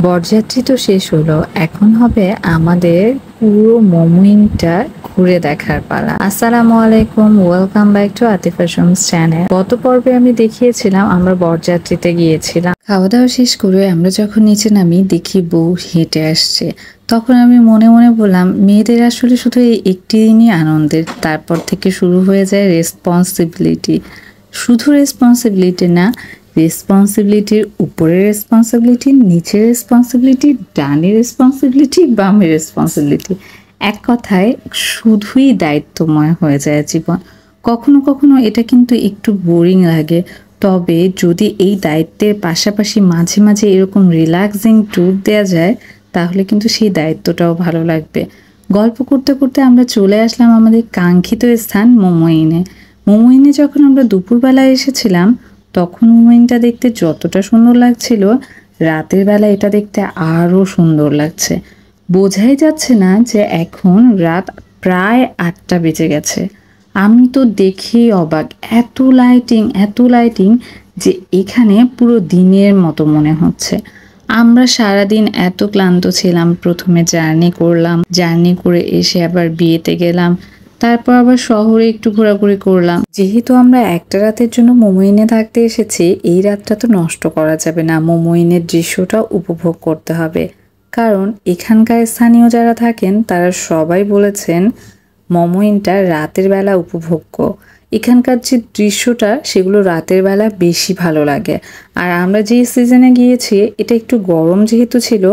বরযাত্রী তো শেষ হলো, এখন হবে আমাদের পুরো মোমেন্টটা ঘুরে দেখার পালা। আসসালামু আলাইকুম, welcome back to Atifa Shams channel. গত পর্বে আমি দেখিয়েছিলাম আমরা বরযাত্রীতে গিয়েছিলাম। খাওয়া দাওয়া শেষ করে আমরা যখন নিচে নামি দেখি বউ হেঁটে আসছে। তখন আমি মনে মনে বললাম, মেয়েদের আসলে শুধু এই একটি দিনই আনন্দের, তারপর থেকে শুরু হয়ে যায় রেসপন্সিবিলিটি। শুধু রেসপন্সিবিলিটি না, রেসপন্সিবিলিটির উপরে রেসপন্সিবিলিটি, নিচের রেসপন্সিবিলিটি, ডানের রেসপন্সিবিলিটি, বামের রেসপন্সিবিলিটি। এক কথায় শুধুই দায়িত্বময় হয়ে যায় জীবন। কখনো কখনো এটা কিন্তু একটু বোরিং লাগে, তবে যদি এই দায়িত্বের পাশাপাশি মাঝে মাঝে এরকম রিল্যাক্সিং ট্যুর দেওয়া যায় তাহলে কিন্তু সেই দায়িত্বটাও ভালো লাগবে। গল্প করতে করতে আমরা চলে আসলাম আমাদের কাঙ্ক্ষিত স্থান মোমোইনে। মোমোইনে যখন আমরা দুপুরবেলায় এসেছিলাম তখন মোমোইনটা দেখতে যতটা সুন্দর লাগছিল, রাতের বেলা এটা দেখতে আরও সুন্দর লাগছে। বোঝাই যাচ্ছে না যে এখন রাত প্রায় 8টা বেজে গেছে। আমি তো দেখেই অবাক, এত লাইটিং যে এখানে পুরো দিনের মতো মনে হচ্ছে। আমরা সারাদিন এত ক্লান্ত ছিলাম, প্রথমে জার্নি করে এসে আবার বিয়েতে গেলাম, তারপর আবার শহরে একটু ঘোরাঘুরি করলাম। যেহেতু আমরা একটা রাতের জন্য মোমোইনে থাকতে এসেছি, এই রাতটা তো নষ্ট করা যাবে না, মোমোইনের দৃশ্যটা উপভোগ করতে হবে। কারণ এখানকার স্থানীয় যারা থাকেন তারা সবাই বলেছেন মোমোইনটা রাতের বেলা উপভোগ্য। এখানকার যে দৃশ্যটা সেগুলো রাতের বেলা বেশি ভালো লাগে। আর আমরা যে সিজনে গিয়েছি এটা একটু গরম যেহেতু ছিল,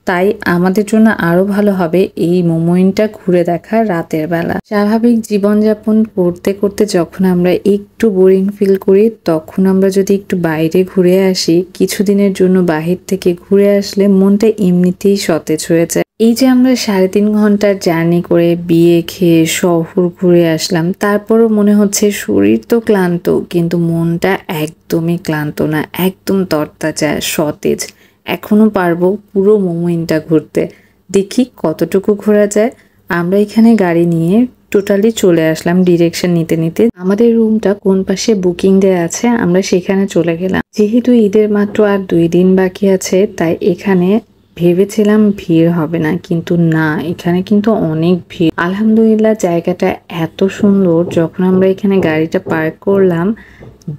তাই আমাদের জন্য আরো ভালো হবে এই মোমোইনটা ঘুরে দেখা রাতের বেলা। স্বাভাবিক জীবনযাপন করতে করতে যখন আমরা একটু বোরিং ফিল করি, তখন আমরা যদি একটু বাইরে ঘুরে আসি, কিছুদিনের জন্য বাহির থেকে ঘুরে আসলে মনটা এমনিতেই সতেজ হয়ে যায়। এই যে আমরা 3.5 ঘন্টার জার্নি করে বিয়ে খেয়ে শহর ঘুরে আসলাম, তারপরও মনে হচ্ছে শরীর তো ক্লান্ত কিন্তু মনটা একদমই ক্লান্ত না, একদম তরতাজা সতেজ। এখনো পারবো পুরো মোমোইনটা ঘুরতে। দেখি কতটুকু ঘোরা যায়। আমরা এখানে গাড়ি নিয়ে টোটালি চলে আসলাম ডিরেকশন নিতে নিতে। আমাদের রুমটা কোন পাশে বুকিং দেয়া আছে আমরা সেখানে চলে গেলাম। যেহেতু ঈদের মাত্র আর 2 দিন বাকি আছে, তাই এখানে ভেবেছিলাম ভিড় হবে না, কিন্তু না, এখানে কিন্তু অনেক ভিড়। আলহামদুলিল্লাহ জায়গাটা এত সুন্দর। যখন আমরা এখানে গাড়িটা পার্ক করলাম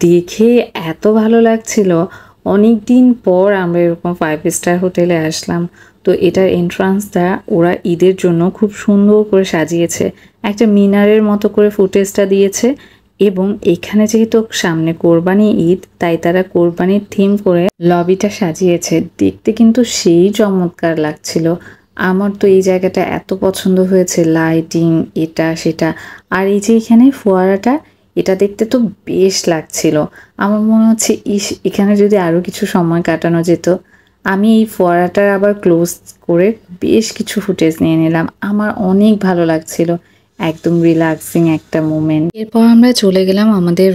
দেখে এত ভালো লাগছিল। অনেক দিন পর আমরা এরকম 5 স্টার হোটেলে আসলাম। তো এটার এন্ট্রান্সটা ওরা ঈদের জন্য খুব সুন্দর করে সাজিয়েছে, একটা মিনারের মতো করে ফুটেজটা দিয়েছে। এবং এখানে যেহেতু সামনে কোরবানি ঈদ, তাই তারা কোরবানির থিম করে লবিটা সাজিয়েছে। দেখতে কিন্তু সেই চমৎকার লাগছিল। আমার তো এই জায়গাটা এত পছন্দ হয়েছে, লাইটিং এটা সেটা। আর এই যে এখানে ফোয়ারাটা, এটা দেখতে তো বেশ লাগছিল। আমার মনে হচ্ছে এখানে যদি আরো কিছু সময় কাটানো যেত। আমি এই ফোয়ারাটার আবার ক্লোজ করে বেশ কিছু ফুটেজ নিয়ে নিলাম। আমার অনেক ভালো লাগছিল, একদম রিল্যাক্সিং একটা মোমেন্ট। এরপর আমরা চলে গেলাম আমাদের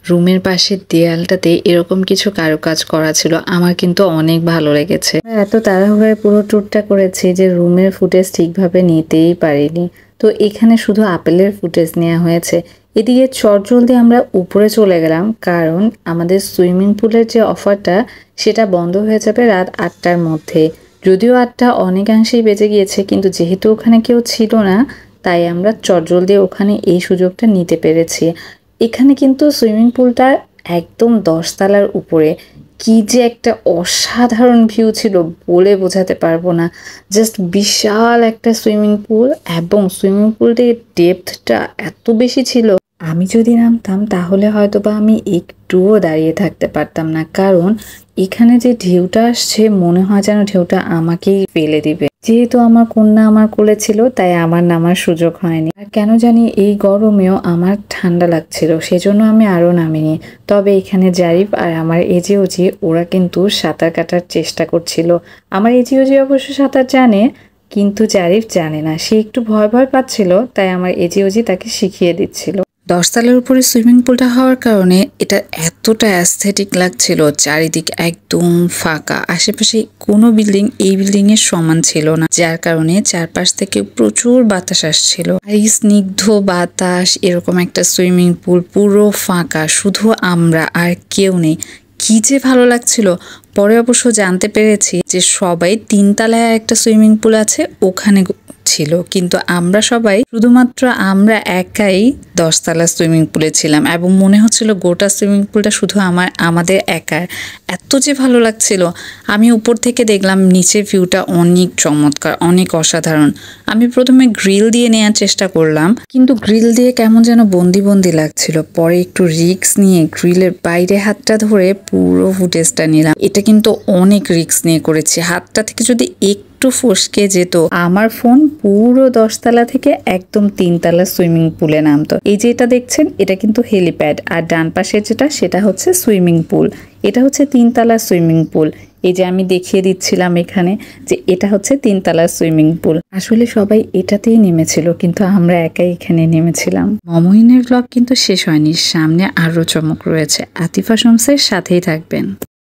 রুমের পাশের দেয়ালটাতে এরকম কিছু কারুকাজ করা ছিল, আমার কিন্তু অনেক ভালো লেগেছে। এত তাড়াহুড়ায় পুরো ট্যুরটা করেছি যে রুমের ফুটেজ ঠিকভাবে নিতেই পারিনি। তো এখানে শুধু আপেলের ফুটেজ নেওয়া হয়েছে। এদিকে চটজলদি আমরা উপরে চলে গেলাম, কারণ আমাদের সুইমিং পুলের যে অফারটা সেটা বন্ধ হয়ে যাবে রাত 8টার মধ্যে। যদিও 8টা অনেকাংশেই বেজে গিয়েছে, কিন্তু যেহেতু ওখানে কেউ ছিল না তাই আমরা চটজলদি ওখানে এই সুযোগটা নিতে পেরেছি। এখানে কিন্তু সুইমিং পুলটা একদম 10 তলার উপরে। কি যে একটা অসাধারণ ভিউ ছিল বলে বোঝাতে পারবো না। জাস্ট বিশাল একটা সুইমিং পুল, এবং সুইমিং পুলটির ডেপথটা এত বেশি ছিল, আমি যদি নামতাম তাহলে হয়তো বা আমি একটুও দাঁড়িয়ে থাকতে পারতাম না। কারণ এখানে যে ঢেউটা আসছে মনে হয় যেন ঢেউটা আমাকেই ফেলে দিবে। যেহেতু আমার কন্যা আমার কোলে ছিল তাই আমার নামার সুযোগ হয়নি। আর কেন জানি এই গরমেও আমার ঠান্ডা লাগছিল, সেজন্য আমি আরো নামিনি। তবে এখানে জারিফ আর আমার এজিওজি ওরা কিন্তু সাঁতার কাটার চেষ্টা করছিল। আমার এজিওজি অবশ্য সাঁতার জানে, কিন্তু জারিফ জানে না, সে একটু ভয় ভয় পাচ্ছিল, তাই আমার এজিওজি তাকে শিখিয়ে দিচ্ছিল। 10 তলার উপরে সুইমিং পুলটা হওয়ার কারণে এটা এতটা অ্যাস্থেটিক লাগছিল। চারিদিক একদম ফাঁকা, আশেপাশে কোনো বিল্ডিং এই বিল্ডিং এর সমান ছিল না, যার কারণে চারপাশ থেকে প্রচুর বাতাস আসছিল। আর এই স্নিগ্ধ বাতাস, এরকম একটা সুইমিং পুল পুরো ফাঁকা, শুধু আমরা আর কেউ নেই। কি যে ভালো লাগছিল। পরে অবশ্য জানতে পেরেছি যে সবাই 3 তলায় একটা সুইমিং পুল আছে ওখানে ছিল, কিন্তু আমরা সবাই শুধুমাত্র আমরা একাই 10 তলা সুইমিং পুলে ছিলাম এবং মনে হচ্ছিল গোটা সুইমিং পুলটা শুধু আমাদের একার। এত যে ভালো লাগছিল। আমি উপর থেকে দেখলাম নিচের ভিউটা অনেক চমৎকার, অনেক অসাধারণ। আমি প্রথমে গ্রিল দিয়ে নেওয়ার চেষ্টা করলাম, কিন্তু গ্রিল দিয়ে কেমন যেন বন্দি বন্দি লাগছিল। পরে একটু রিস্ক নিয়ে গ্রিলের বাইরে হাতটা ধরে পুরো ফুটেজটা নিলাম। এটা কিন্তু অনেক রিস্ক নিয়ে করেছি। হাতটা থেকে যদি একটু ফসকে যেত, আমার ফোন পুরো 10 তলা থেকে একদম 3 তলা সুইমিং পুলে নামতো। এই যে এটা দেখছেন, এটা কিন্তু হেলিপ্যাড, আর ডান পাশে যেটা সেটা হচ্ছে সুইমিং পুল। এটা হচ্ছে 3 তলা সুইমিং পুল। এই যে আমি দেখিয়ে দিচ্ছিলাম এখানে যে এটা হচ্ছে 3 তলা সুইমিং পুল। আসলে সবাই এটাতেই নেমেছিল, কিন্তু আমরা একাই এখানে নেমেছিলাম। মমইনের ব্লগ কিন্তু শেষ হয়নি, সামনে আরো চমক রয়েছে। আতিফা শমসের সাথেই থাকবেন।